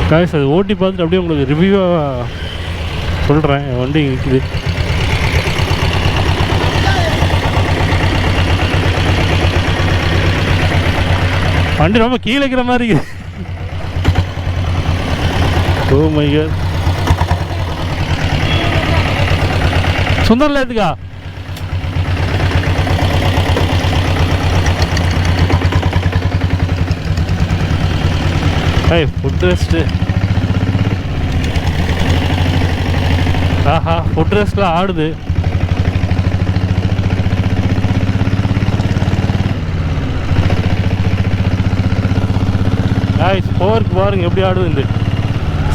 Guys அது ஓட்டி பார்த்துட்டு அப்படியே உங்களுக்கு ரிவ்யூவாக சொல்கிறேன். வண்டி இருக்குது. வண்டி ரொம்ப கீழே இருக்கிற மாதிரி இருக்குது. Oh my god. சுந்தரில் எதுக்கா ஃபுட் ரெஸ்ட்டு. ஆஹா ஃபுட் ரெஸ்ட்டில் ஆடுது. காய்ஸ் ஃபோர்க்கு பாருங்க எப்படி ஆடுது. இந்த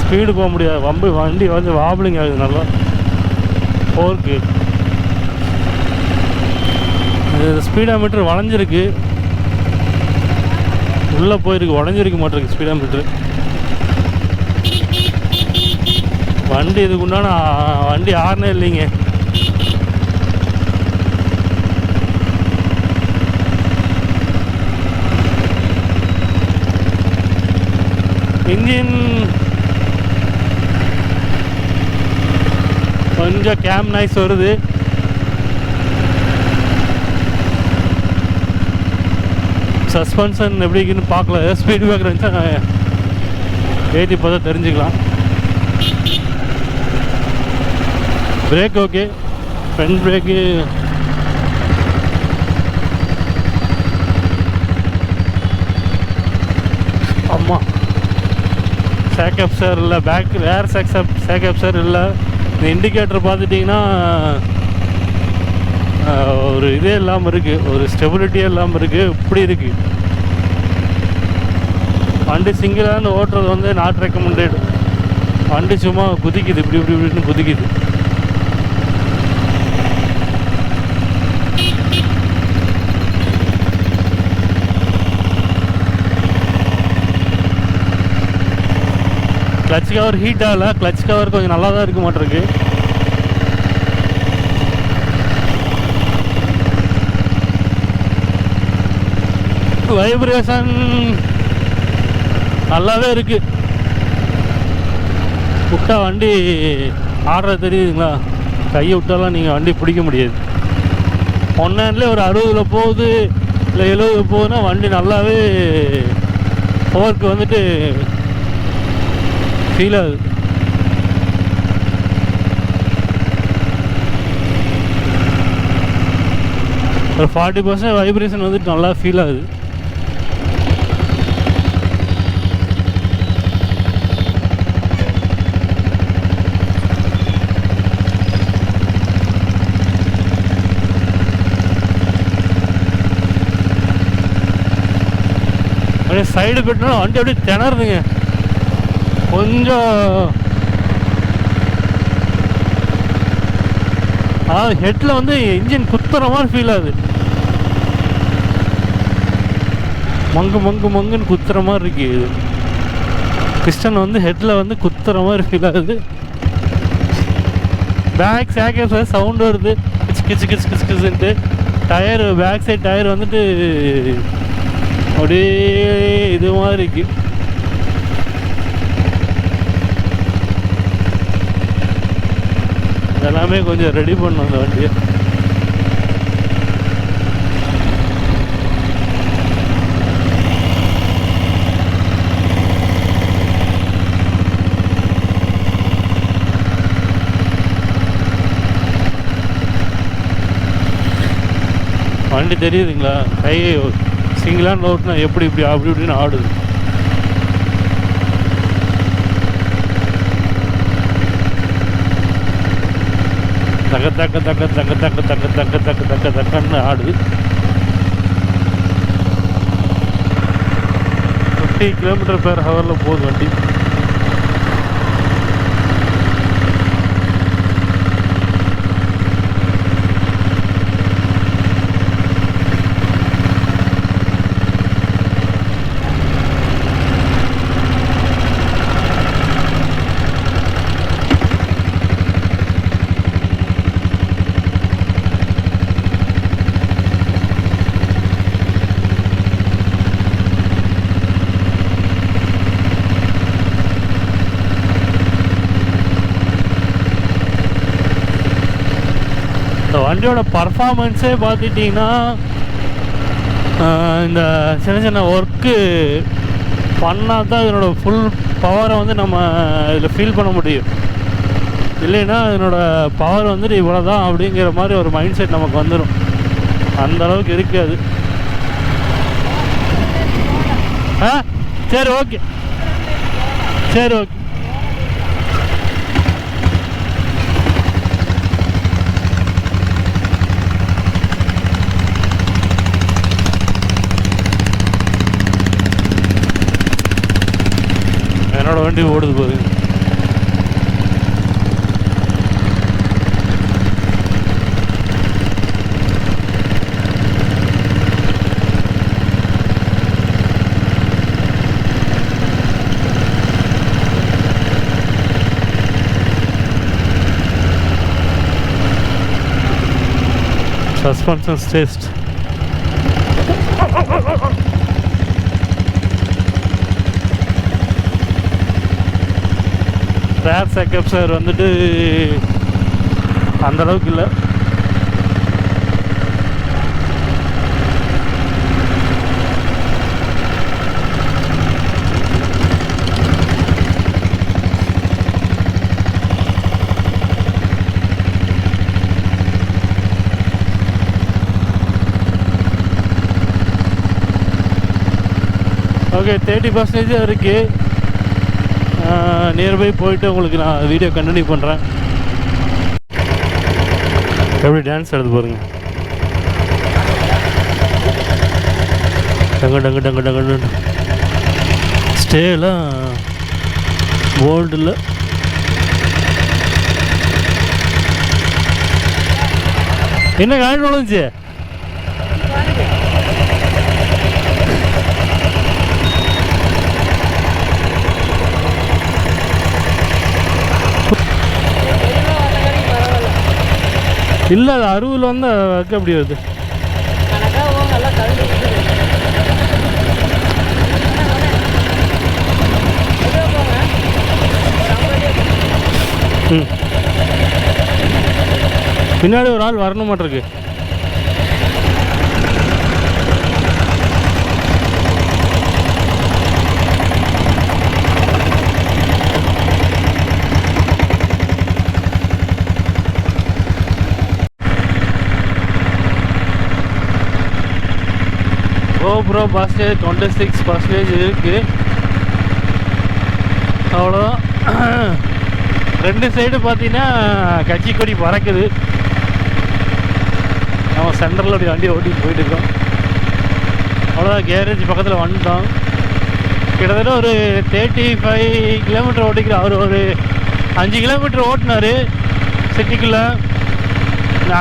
ஸ்பீடு போக முடியாது. வண்டி வந்து வாபிளிங் ஆகுது நல்லா. ஃபோர்க்கு ஸ்பீடா மீட்டர் வளைஞ்சிருக்கு. உள்ளே போயிருக்கு, உடஞ்சிருக்க மாட்டிருக்கு ஸ்பீடா மீட்ரு. வண்டி இதுக்கு உண்டான வண்டி ஆறுனே இல்லைங்க. இன்ஜின் கொஞ்சம் கேம் நாய்ஸ் வருது. சஸ்பென்ஷன் எப்படி இருக்குன்னு பார்க்கல. ஸ்பீட் பிரேக்கர் இருந்துச்சா ஏற்றி பார்த்தா தெரிஞ்சுக்கலாம். Break okay. ஃப்ரண்ட் பிரேக்கு ஆமாம். சேக்கப் சார் இல்லை, பேக் வேர் சேக்கப் சார் இல்லை. இந்த இண்டிகேட்டர் பார்த்துட்டிங்கன்னா ஒரு இதே இல்லாமல் இருக்குது, ஒரு ஸ்டெபிலிட்டியே இல்லாமல் இருக்குது. இப்படி இருக்குது வண்டி. சிங்கிளாக ஓட்டுறது வந்து நாட் ரெக்கமெண்டட். வண்டி சும்மா குதிக்குது, இப்படி இப்படி இப்படின்னு குதிக்குது. கிளச் கவர் ஹீட் ஆகலை. கிளச் கவர் கொஞ்சம் நல்லா தான் இருக்க மாட்டிருக்கு. வைப்ரேஷன் நல்லாவே இருக்கு. விட்டா வண்டி ஆடுறது தெரியுதுங்களா? கையை விட்டாலாம் நீங்கள் வண்டி பிடிக்க முடியாது. ஒன்னாண்ட்லேயே ஒரு 60 போகுது இல்லை 70 போகுதுன்னா வண்டி நல்லாவே ஃபோர்க்கு வந்துட்டு ஃபீல் ஆகுது. ஒரு 40% வைப்ரேஷன் வந்துட்டு நல்லா ஃபீல் ஆகுது. அப்படியே சைடு போட்டோன்னா வண்டி அப்படியே திணறுதுங்க கொஞ்சம். அதாவது ஹெட்டில் வந்து இன்ஜின் குத்துற மாதிரி ஃபீல் ஆகுது. மங்குன்னு குத்துற மாதிரி இருக்கு. இது பிஸ்டன் வந்து ஹெட்டில் வந்து குத்துற மாதிரி ஃபீல் ஆகுது. பேக் சேக்கப் சவுண்டு வருது, கிச்சு கிச்சு கிச்சு கிச்சு கிச்சுன்ட்டு. டயரு பேக் சைட் டயர் வந்துட்டு அப்படியே இது மாதிரி இருக்கு. எல்லாமே கொஞ்சம் ரெடி பண்ணணும் அந்த வண்டியை. வண்டி தெரியுதுங்களா? கை சிங்கிளான ஓட்டுனா எப்படி இப்படி அப்படி இப்படின்னு ஆடுது. தக்க தக்க தக்க தக்க தக்க தக்க தக்க தக்க தக்க தக்கன்னு ஆடுது. 50 km/h போகுது வண்டி. வண்டியோட பர்ஃபார்மன்ஸே பார்த்துட்டிங்கன்னா இந்த சின்ன சின்ன ஒர்க்கு பண்ணால் தான் இதனோட ஃபுல் பவரை வந்து நம்ம இதில் ஃபீல் பண்ண முடியும். இல்லைன்னா இதனோட பவர் வந்துட்டு இவ்வளோ தான் அப்படிங்கிற மாதிரி ஒரு மைண்ட் செட் நமக்கு வந்துடும். அந்தளவுக்கு இருக்காது. சரி ஓகே, சரி ஓகே. என்னோட வண்டி ஓடுது போகுது. Suspension test. Rare checkup sir வந்துட்டு அந்தளவுக்கு இல்லை. ஓகே, 30% இருக்குது. நியர்பை போயிட்டு உங்களுக்கு நான் வீடியோ கண்டினியூ பண்ணுறேன். எப்படி டான்ஸ் எடுத்து பாருங்க. டங்கு டங்கு டங்கு டங்கு ஸ்டேலாம் போல்டில். என்ன காரணம் விழுந்துச்சு? இல்லை, அது 60 வந்து வைக்க அப்படி வருது. பின்னாடி ஒரு ஆள் வரணும் மாட்டிருக்கு. GoPro பர்சன்டேஜ் 26% இருக்குது. அவ்வளோதான். ரெண்டு சைடு பார்த்தீங்கன்னா கட்சி கொடி பறக்குது. நம்ம சென்டரில் அப்படி வண்டி ஓட்டிட்டு போயிட்டுருக்கோம். அவ்வளோதான். கேரேஜ் பக்கத்தில் வந்துட்டோம். கிட்டத்தட்ட ஒரு 35 கிலோமீட்டர் ஓட்டிக்கிற அவர் ஒரு 5 கிலோமீட்டர் ஓட்டினார் சிட்டிக்குள்ளே.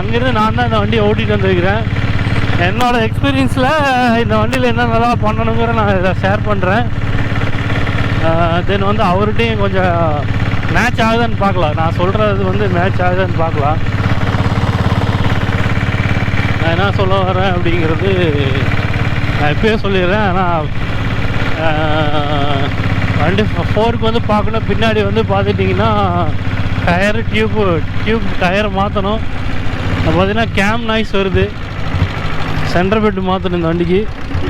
அங்கேருந்து நான் தான் இந்த வண்டியை ஓட்டிகிட்டு வந்துருக்கிறேன். என்னோடய எக்ஸ்பீரியன்ஸில் இந்த வண்டியில் என்னென்னலாம் பண்ணணுங்கிற நான் இதை ஷேர் பண்ணுறேன். தென் வந்து அவர்கிட்டையும் கொஞ்சம் மேட்ச் ஆகுதான்னு பார்க்கலாம். நான் சொல்கிறது வந்து மேட்ச் ஆகுதான்னு பார்க்கலாம். நான் என்ன சொல்ல வரேன் அப்படிங்கிறது நான் இப்போயே சொல்லிடுறேன். ஆனால் வண்டி 4க்கு வந்து பார்க்கணும். பின்னாடி வந்து பார்த்துட்டிங்கன்னா டயரு டியூப் டயரை மாற்றணும். பார்த்தீங்கன்னா கேம் நாய்ஸ் வருது. சென்டர் பெட்டு மாற்றணும் இந்த வண்டிக்கு.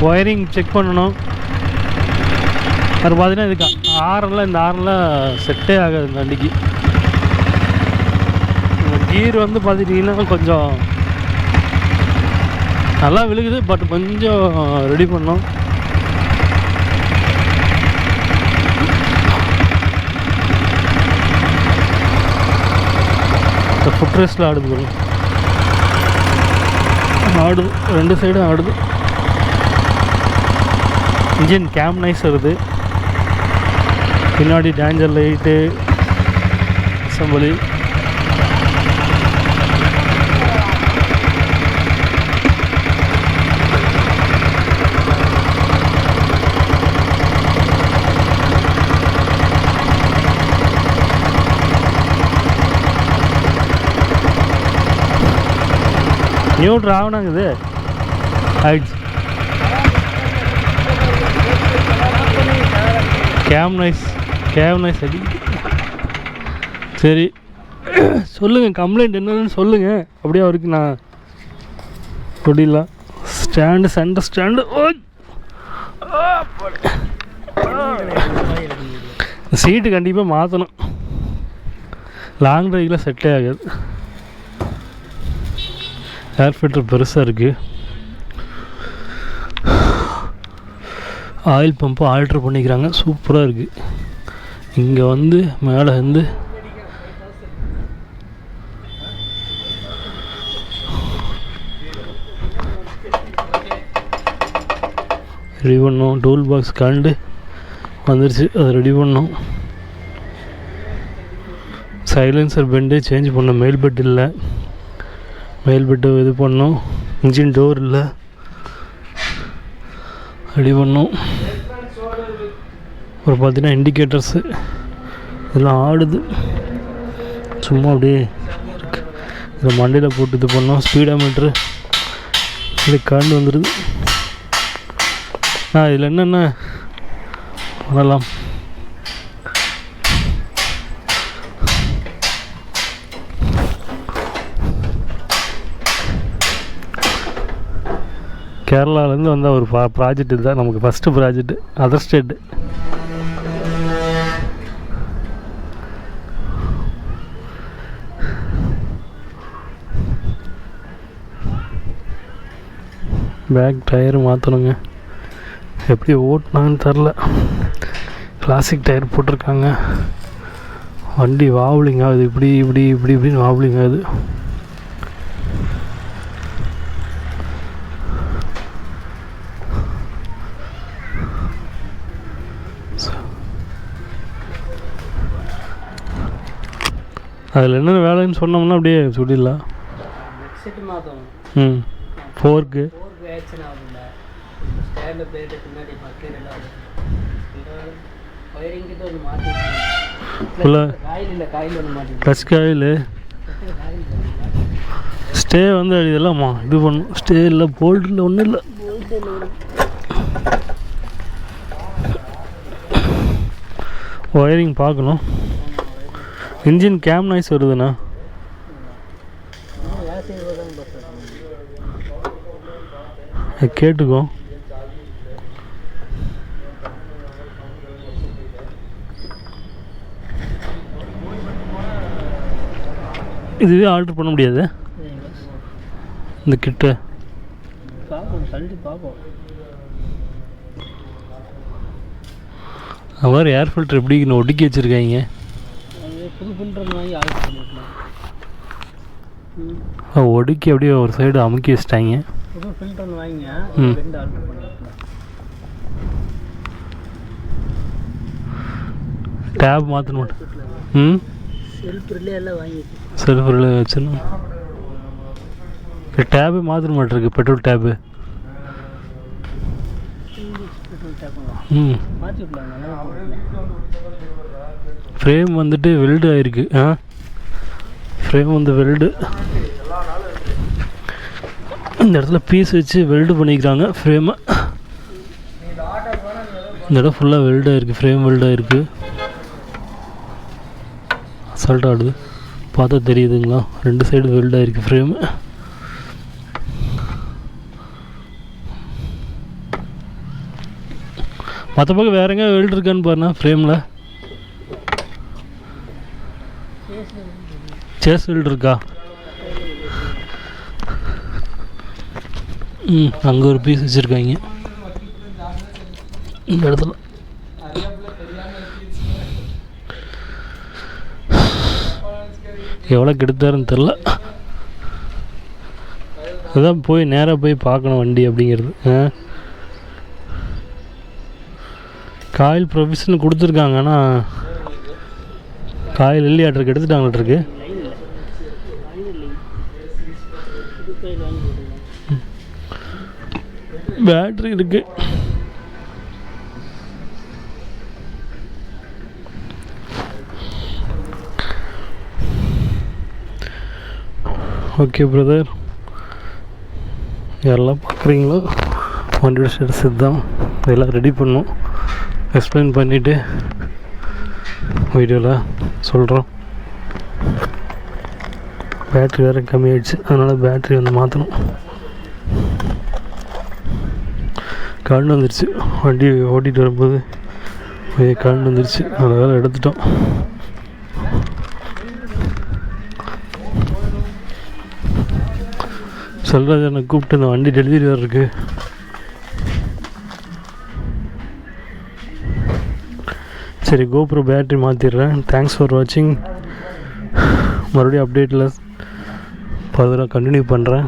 ஒயரிங் செக் பண்ணணும். அது பார்த்தீங்கன்னா இதுக்கு இந்த ஆரெல்லாம் செட்டே ஆகாது இந்த வண்டிக்கு. கீர் வந்து பார்த்துட்டிங்கன்னா கொஞ்சம் நல்லா விழுகுது. பட் கொஞ்சம் ரெடி பண்ணோம். இந்த ஃபுட் ரெஸ்ட்டில் ஆடுது. ஆடுது, ரெண்டு சைடும் ஆடுது. இன்ஜின் கேம் நைஸ் வருது. பின்னாடி டேஞ்சர் லைட்டு அசம்பிளி. நியூட்ரு ஆகணுங்குது ஆயிடுச்சு. கேம் நைஸ் அடி. சரி, சொல்லுங்கள், கம்ப்ளைண்ட் என்னன்னு சொல்லுங்கள். அப்படியே அவருக்கு நான் சொல்லிடலாம். Stand, centre stand. சீட்டு கண்டிப்பாக மாற்றணும். லாங் ட்ரைவில் செட்டே ஆகாது. ஏர் ஃபில்டர் பெருசாக இருக்குது. ஆயில் பம்பு ஆல்ட்ரு பண்ணிக்கிறாங்க, சூப்பராக இருக்குது. இங்கே வந்து மேலே வந்து ரெடி பண்ணோம். டூல் பாக்ஸ் கரண்டு வந்துருச்சு, அதை ரெடி பண்ணோம். சைலன்சர் பெண்டு சேஞ்ச் பண்ணோம். மெயில் பெட் இல்லை, மெயில் பெட்டு இது பண்ணோம். இன்ஜின் டோர் இல்லை, ரெடி பண்ணோம். ஒரு பார்த்தீங்கன்னா இண்டிகேட்டர்ஸு இதெல்லாம் ஆடுது, சும்மா அப்படியே இருக்கு. இதை மண்டையில் போட்டு இது பண்ணோம். ஸ்பீடா மீட்ரு இது கரண்ட் வந்துடுது. இதில் என்னென்ன பண்ணலாம், கேரளாவிலேருந்து வந்த ஒரு ப்ராஜெக்ட் இதுதான் நமக்கு first project. Other state. Back tyre மாற்றணுங்க. எப்படி ஓட்டினான்னு தெரில. கிளாசிக் டயர் போட்டிருக்காங்க. வண்டி வாவ்லிங் ஆகுது, இப்படின்னு வாவ்லிங் ஆகுது. அதில் என்னென்ன வேலைன்னு சொன்னோம்னா அப்படியே சொல்லிடலாம். ஃபோர்க்கு டச் காயில் ஸ்டே வந்து இதெல்லாம் இது பண்ணும். ஸ்டே இல்லை, போல்ட் இல்லை, ஒன்றும் இல்லை. ஒயரிங் பார்க்கணும். இன்ஜின் கேம் நாய்ஸ் வருதுண்ணா. கேட்டுக்கோ. இதுவே ஆல்ட்ரு பண்ண முடியாது இந்த கிட்ட. அது மாதிரி ஏர் ஃபில்டர் எப்படி ஒடுக்கி வச்சுருக்காங்க. ஒடுக்கி அப்படியே ஒரு சைடு அமுக்கி வச்சிட்டாங்க. டேப் மாற்றணும். செல்ஃப் ரிலே வச்சிடணும். டேபு மாற்ற மாட்டிருக்கு, பெட்ரோல் டேபு. ஃப்ரேம் வந்துட்டு வெல்டு ஆகிருக்கு. ஃப்ரேம் வந்து வெல்டு. இந்த இடத்துல பீஸ் வச்சு வெல்டு பண்ணிக்கிறாங்க ஃப்ரேமை. இந்த இடம் ஃபுல்லாக வெல்டாக இருக்குது, ஃப்ரேம் வெல்டாக இருக்குது. அசால்ட் ஆடுது, பார்த்தா தெரியுதுங்களா? ரெண்டு சைடு வெல்டாக இருக்குது ஃப்ரேமு. மற்ற பக்கம் வேற எங்கே வெல்டு இருக்கான்னு பாருண்ணா ஃப்ரேமில். சேஸ் வெல்டு இருக்கா? அங்கே ஒரு பீஸ் வச்சுருக்காங்க இந்த இடத்துல. எவ்வளோ கெடுத்தாருன்னு தெரில. அதுதான் போய் நேராக போய் பார்க்கணும் வண்டி அப்படிங்கிறது. காயில் ப்ரொவிஷன் கொடுத்துருக்காங்க, ஆனால் காயில் இல்லையாட்டிருக்கு, எடுத்துட்டாங்களாட்டிருக்கு. பேட்ரி இருக்கு. ஓகே பிரதர், யாரெல்லாம் பார்க்குறீங்களோ வண்டியோட ஸ்டேட்டஸ் இதுதான். இதெல்லாம் ரெடி பண்ணோம், எக்ஸ்பிளைன் பண்ணிவிட்டு வீடியோவில் சொல்கிறோம். பேட்ரி வேறு கம்மியாயிடுச்சு, அதனால் பேட்ரி வந்து மாற்றணும். கரண்ட் வந்துருச்சு, வண்டி ஓட்டிகிட்டு வரும்போது கரண்ட் வந்துருச்சு, அதனால் எடுத்துட்டோம். செல்வராஜ் என்னை கூப்பிட்டு இந்த வண்டி டெலிவரி வேறு இருக்குது. சரி, கோப்ரோ பேட்ரி மாற்றிடுறேன். தேங்க்ஸ் ஃபார் வாட்சிங். மறுபடியும் அப்டேட்டில் ஃபர்தராக கண்டினியூ பண்ணுறேன்.